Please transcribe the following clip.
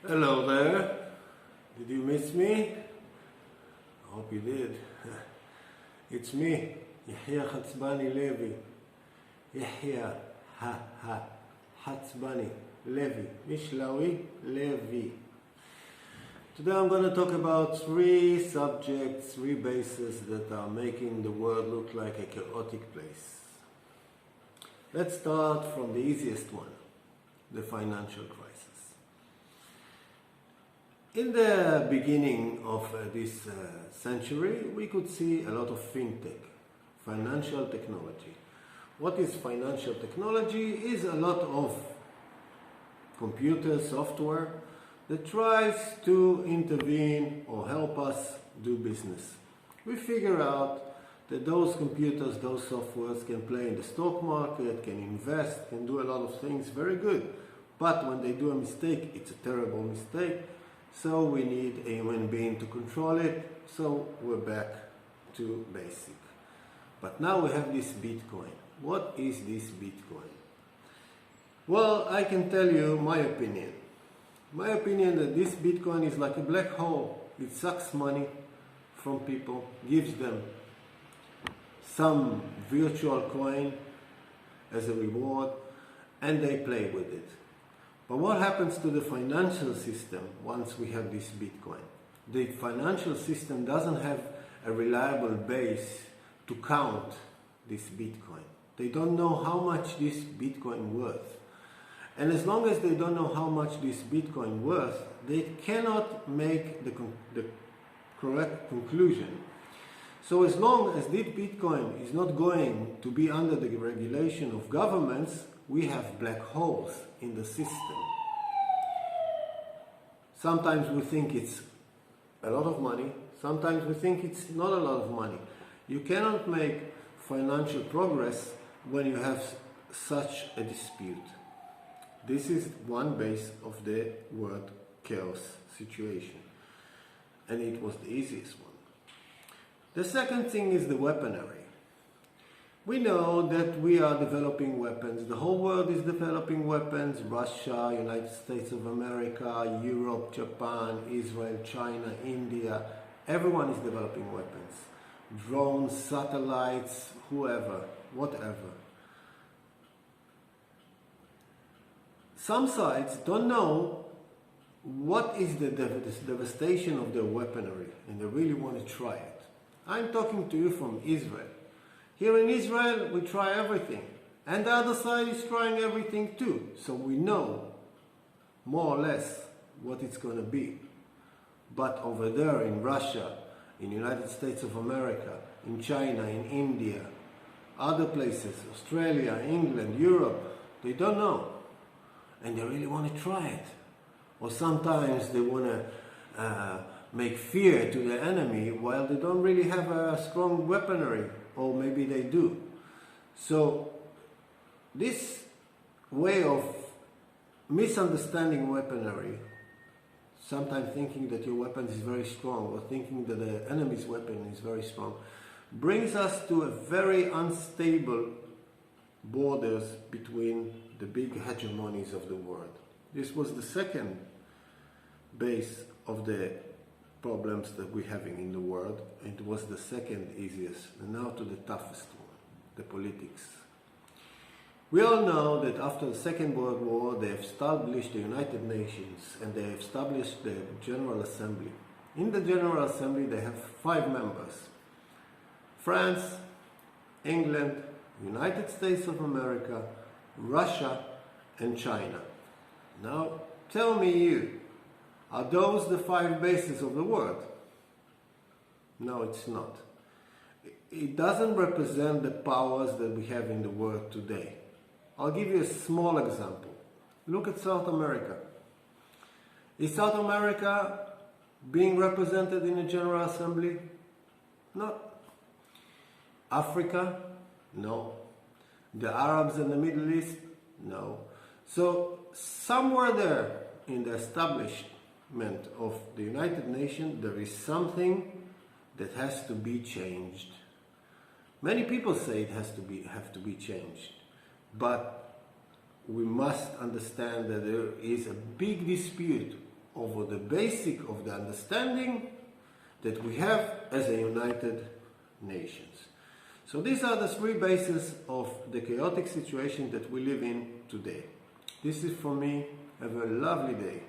Hello there. Did you miss me? I hope you did. It's me, Hatsbani Levi. Yahya Hatsbani Levi. Mishlawi Levi. Today I'm going to talk about three subjects, three bases that are making the world look like a chaotic place. Let's start from the easiest one, the financial crisis. In the beginning of this century, we could see a lot of fintech, financial technology. What is financial technology? Is a lot of computer software that tries to intervene or help us do business. We figure out that those computers, those softwares can play in the stock market, can invest, can do a lot of things very good. But when they do a mistake, it's a terrible mistake. So we need a human being to control it. So we're back to basic. But now we have this Bitcoin. What is this Bitcoin? Well, I can tell you my opinion. My opinion that this Bitcoin is like a black hole. It sucks money from people, gives them some virtual coin as a reward, and they play with it. But what happens to the financial system once we have this Bitcoin? The financial system doesn't have a reliable base to count this Bitcoin. They don't know how much this Bitcoin worth. And as long as they don't know how much this Bitcoin worth, they cannot make the correct conclusion. So as long as this Bitcoin is not going to be under the regulation of governments, we have black holes in the system. Sometimes we think it's a lot of money, sometimes we think it's not a lot of money. You cannot make financial progress when you have such a dispute. This is one base of the word chaos situation, and it was the easiest one. The second thing is the weaponry. We know that we are developing weapons. The whole world is developing weapons. Russia, United States of America, Europe, Japan, Israel, China, India. Everyone is developing weapons. Drones, satellites, whoever, whatever. Some sides don't know what is the devastation of their weaponry, and they really want to try it. I'm talking to you from Israel. Here in Israel, we try everything. And the other side is trying everything too. So we know, more or less, what it's going to be. But over there in Russia, in the United States of America, in China, in India, other places, Australia, England, Europe, they don't know. And they really want to try it. Or sometimes they want to make fear to the enemy while they don't really have a strong weaponry. Or maybe they do. So this way of misunderstanding weaponry, sometimes thinking that your weapon is very strong or thinking that the enemy's weapon is very strong, brings us to a very unstable borders between the big hegemonies of the world. This was the second base of the problems that we're having in the world. It was the second easiest, and now to the toughest one, the politics. We all know that after the Second World War, they established the United Nations and they established the General Assembly. In the General Assembly, they have 5 members: France, England, United States of America, Russia, and China. Now, tell me you, are those the 5 bases of the world? No, it's not. It doesn't represent the powers that we have in the world today. I'll give you a small example. Look at South America. Is South America being represented in the General Assembly? No. Africa? No. The Arabs and the Middle East? No. So somewhere there in the establishment of the United Nations, there is something that has to be changed. Many people say it have to be changed, but we must understand that there is a big dispute over the basic of the understanding that we have as a United Nations. So these are the three bases of the chaotic situation that we live in today. This is for me. Have a lovely day.